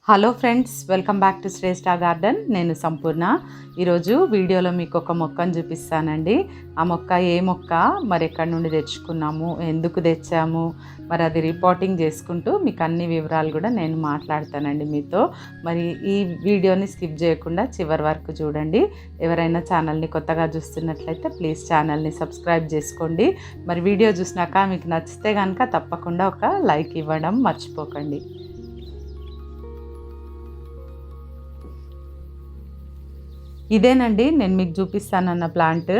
Hello friends, welcome back to Shreshta garden. నేను సంపూర్ణ. ఈరోజు వీడియోలో మీకు ఒక మొక్కను చూపిస్తానండి. ఆ మొక్క ఏ మొక్క, మరి ఎక్కడి నుండి తెచ్చుకున్నాము, ఎందుకు తెచ్చాము, మరి అది రిపోటింగ్ చేసుకుంటూ మీకు అన్ని వివరాలు కూడా నేను మాట్లాడతానండి మీతో. మరి ఈ వీడియోని స్కిప్ చేయకుండా చివరి వరకు చూడండి. ఎవరైనా ఛానల్ని కొత్తగా చూస్తున్నట్లయితే ప్లీజ్ ఛానల్ని సబ్స్క్రైబ్ చేసుకోండి. మరి వీడియో చూసినాక మీకు నచ్చితే కనుక తప్పకుండా ఒక లైక్ ఇవ్వడం మర్చిపోకండి. ఇదేనండి నేను మీకు చూపిస్తానన్న ప్లాంట్.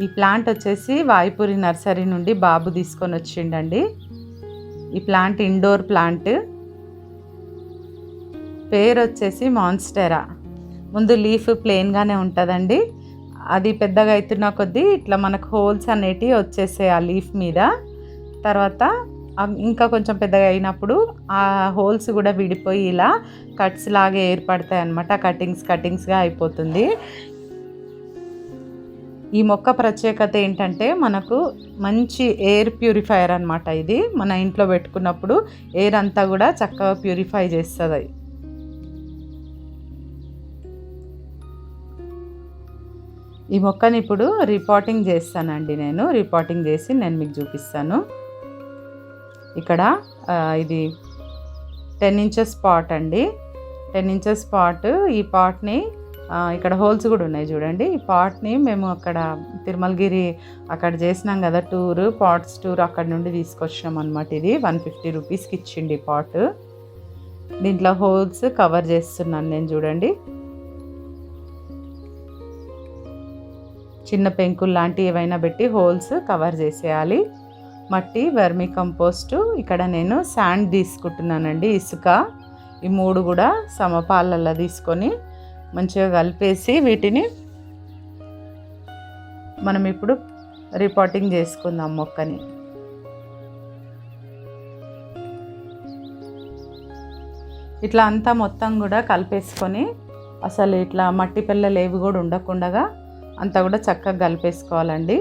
ఈ ప్లాంట్ వచ్చేసి వాయుపురి నర్సరీ నుండి బాబు తీసుకొని వచ్చిండండి. ఈ ప్లాంట్ ఇండోర్ ప్లాంట్. పేరు వచ్చేసి మాన్స్టెరా. ముందు లీఫ్ ప్లెయిన్గానే ఉంటుందండి. అది పెద్దగా అవుతున్న కొద్దీ ఇట్లా మనకు హోల్స్ అనేటివి వచ్చేసాయి ఆ లీఫ్ మీద. తర్వాత ఇంకా కొంచెం పెద్దగా అయినప్పుడు ఆ హోల్స్ కూడా విడిపోయి ఇలా కట్స్ లాగా ఏర్పడతాయి అన్నమాట. కటింగ్స్గా అయిపోతుంది. ఈ మొక్క ప్రత్యేకత ఏంటంటే మనకు మంచి ఎయిర్ ప్యూరిఫైయర్ అన్నమాట. ఇది మన ఇంట్లో పెట్టుకున్నప్పుడు ఎయిర్ అంతా కూడా చక్కగా ప్యూరిఫై చేస్తుంది. ఈ మొక్కని ఇప్పుడు రిపోటింగ్ చేస్తానండి. రిపోటింగ్ చేసి నేను మీకు చూపిస్తాను. ఇక్కడ ఇది 10 inches పాట్ అండి. 10 inches పాట్. ఈ పాట్ని ఇక్కడ హోల్స్ కూడా ఉన్నాయి చూడండి. ఈ పాట్ని మేము అక్కడ తిరుమలగిరి అక్కడ చేసినాం కదా పాట్స్ టూర్, అక్కడ నుండి తీసుకొచ్చినాం అనమాట. ఇది 150 రూపీస్కి ఇచ్చిండి పాట్. దీంట్లో హోల్స్ కవర్ చేస్తున్నాను నేను చూడండి. చిన్న పెంకులు లాంటివి ఏవైనా పెట్టి హోల్స్ కవర్ చేసేయాలి. మట్టి, వెర్మి కంపోస్టు, ఇక్కడ నేను శాండ్ తీసుకుంటున్నానండి, ఇసుక. ఈ 3 కూడా సమపాలల్లో తీసుకొని మంచిగా కలిపేసి వీటిని మనం ఇప్పుడు రిపోటింగ్ చేసుకుందాం మొక్కని. ఇట్లా అంతా మొత్తం కూడా కలిపేసుకొని అసలు ఇట్లా మట్టి పిల్లలు ఏవి కూడా ఉండకుండా అంతా కూడా చక్కగా కలిపేసుకోవాలండి.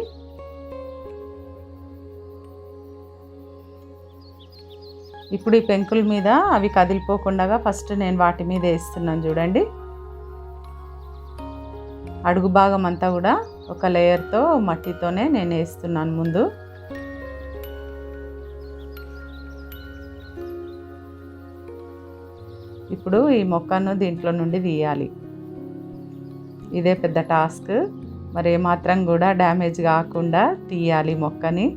ఇప్పుడు ఈ పెంకుల మీద అవి కదిలిపోకుండా ఫస్ట్ నేను వాటి మీద వేస్తున్నాను చూడండి. అడుగు భాగం అంతా కూడా ఒక లేయర్తో మట్టితోనే నేను వేస్తున్నాను ముందు. ఇప్పుడు ఈ మొక్కను దీంట్లో నుండి తీయాలి. ఇదే పెద్ద టాస్క్. మరి ఏమాత్రం కూడా డ్యామేజ్ కాకుండా తీయాలి మొక్కని.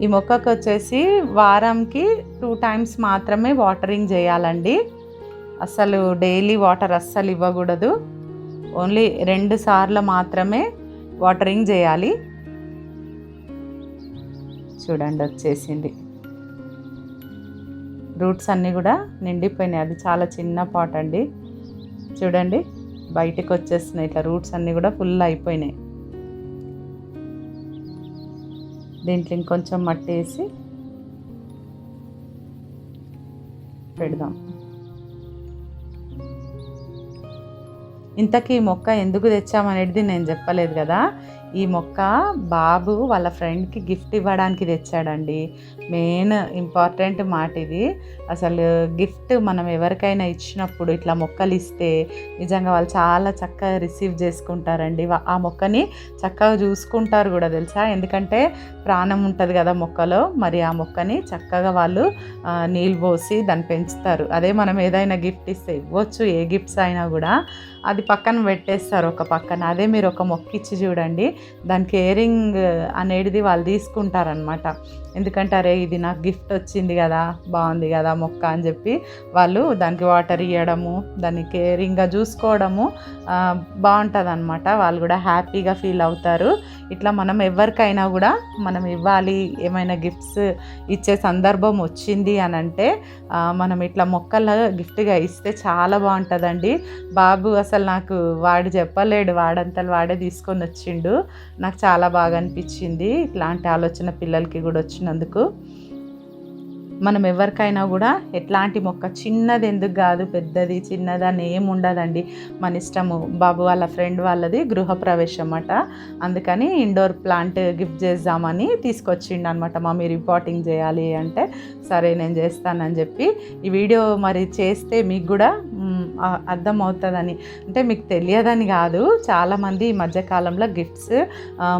ఈ మొక్కకు వచ్చేసి వారంకి 2 times మాత్రమే వాటరింగ్ చేయాలండి. అసలు డైలీ వాటర్ అస్సలు ఇవ్వకూడదు. ఓన్లీ 2 సార్లు మాత్రమే వాటరింగ్ చేయాలి. చూడండి వచ్చేసింది. రూట్స్ అన్నీ కూడా నిండిపోయినాయి. అది చాలా చిన్న పాట్ అండి. చూడండి బయటికి వచ్చేస్తున్నాయి. ఇట్లా రూట్స్ అన్నీ కూడా ఫుల్ అయిపోయినాయి. దీంట్లో ఇంకొంచెం మట్టి వేసి పెడదాం. ఇంతకీ ఈ మొక్క ఎందుకు తెచ్చామనేది నేను చెప్పలేదు కదా. ఈ మొక్క బాబు వాళ్ళ ఫ్రెండ్కి గిఫ్ట్ ఇవ్వడానికి తెచ్చాడండి. మెయిన్ ఇంపార్టెంట్ మాట ఇది. అసలు గిఫ్ట్ మనం ఎవరికైనా ఇచ్చినప్పుడు ఇట్లా మొక్కలు ఇస్తే నిజంగా వాళ్ళు చాలా చక్కగా రిసీవ్ చేసుకుంటారండి. ఆ మొక్కని చక్కగా చూసుకుంటారు కూడా తెలుసా. ఎందుకంటే ప్రాణం ఉంటుంది కదా మొక్కలో. మరి ఆ మొక్కని చక్కగా వాళ్ళు నీళ్ళు పోసి దాన్ని పెంచుతారు. అదే మనం ఏదైనా గిఫ్ట్ ఇస్తే ఇవ్వచ్చు, ఏ గిఫ్ట్స్ అయినా కూడా అది పక్కన పెట్టేస్తారు ఒక పక్కన. అదే మీరు ఒక మొక్క ఇచ్చి చూడండి, దాని కేరింగ్ అనేది వాళ్ళు తీసుకుంటారనమాట. ఎందుకంటే అరే ఇది నాకు గిఫ్ట్ వచ్చింది కదా, బాగుంది కదా మొక్క అని చెప్పి వాళ్ళు దానికి వాటర్ ఇవ్వడము, దాన్ని కేరింగ్గా చూసుకోవడము బాగుంటుంది అనమాట. వాళ్ళు కూడా హ్యాపీగా ఫీల్ అవుతారు. ఇట్లా మనం ఎవరికైనా కూడా మనం ఇవ్వాలి, ఏమైనా గిఫ్ట్స్ ఇచ్చే సందర్భం వచ్చింది అని అంటే మనం ఇట్లా మొక్కల గిఫ్ట్గా ఇస్తే చాలా బాగుంటుందండి. బాబు అసలు నాకు వాడు చెప్పలేడు, వాడంతలు వాడే తీసుకొని వచ్చిండు. నాకు చాలా బాగా అనిపించింది ఇట్లాంటి ఆలోచన పిల్లలకి కూడా వచ్చినందుకు. మనం ఎవరికైనా కూడా ఎట్లాంటి మొక్క చిన్నది ఎందుకు కాదు, పెద్దది చిన్నదని ఏమి ఉండదండి, మన ఇష్టము. బాబు వాళ్ళ ఫ్రెండ్ వాళ్ళది గృహప్రవేశం అన్నమాట, అందుకని ఇండోర్ ప్లాంట్ గిఫ్ట్ చేద్దామని తీసుకొచ్చిండు అనమాట. మమ్మీ రిపోటింగ్ చేయాలి అంటే సరే నేను చేస్తానని చెప్పి ఈ వీడియో మరి చేస్తే మీకు కూడా అర్థం అవుతుందని, అంటే మీకు తెలియదని కాదు, చాలామంది ఈ మధ్యకాలంలో గిఫ్ట్స్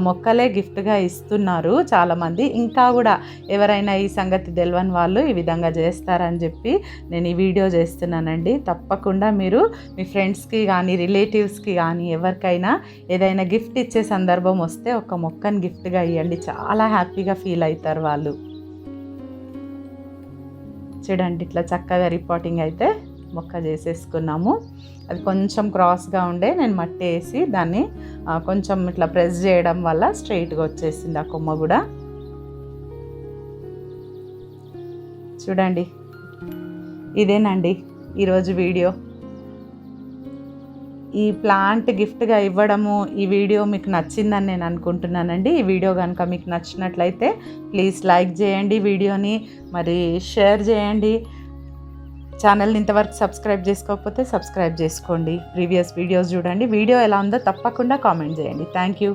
మొక్కలే గిఫ్ట్గా ఇస్తున్నారు చాలామంది. ఇంకా కూడా ఎవరైనా ఈ సంగతి తెలియని వాళ్ళు ఈ విధంగా చేస్తారని చెప్పి నేను ఈ వీడియో చేస్తున్నానండి. తప్పకుండా మీరు మీ ఫ్రెండ్స్కి కానీ రిలేటివ్స్కి కానీ ఎవరికైనా ఏదైనా గిఫ్ట్ ఇచ్చే సందర్భం వస్తే ఒక మొక్కను గిఫ్ట్గా ఇవ్వండి, చాలా హ్యాపీగా ఫీల్ అవుతారు వాళ్ళు. చూడండి ఇట్లా చక్కగా రిపోటింగ్ అయితే మొక్క చేసేసుకున్నాము. అది కొంచెం క్రాస్గా ఉండే నేను మట్టి వేసి దాన్ని కొంచెం ఇట్లా ప్రెస్ చేయడం వల్ల స్ట్రైట్గా వచ్చేసింది ఆ కొమ్మ కూడా. చూడండి ఇదేనండి ఈరోజు వీడియో. ఈ ప్లాంట్ గిఫ్ట్గా ఇవ్వడము ఈ వీడియో మీకు నచ్చిందని నేను అనుకుంటున్నానండి. ఈ వీడియో కనుక మీకు నచ్చినట్లయితే ప్లీజ్ లైక్ చేయండి, వీడియోని మరి షేర్ చేయండి. ఛానల్ని ఇంతవరకు సబ్స్క్రైబ్ చేసుకోకపోతే సబ్స్క్రైబ్ చేసుకోండి. ప్రీవియస్ వీడియోస్ చూడండి. వీడియో ఎలా ఉందో తప్పకుండా కామెంట్ చేయండి. Thank you.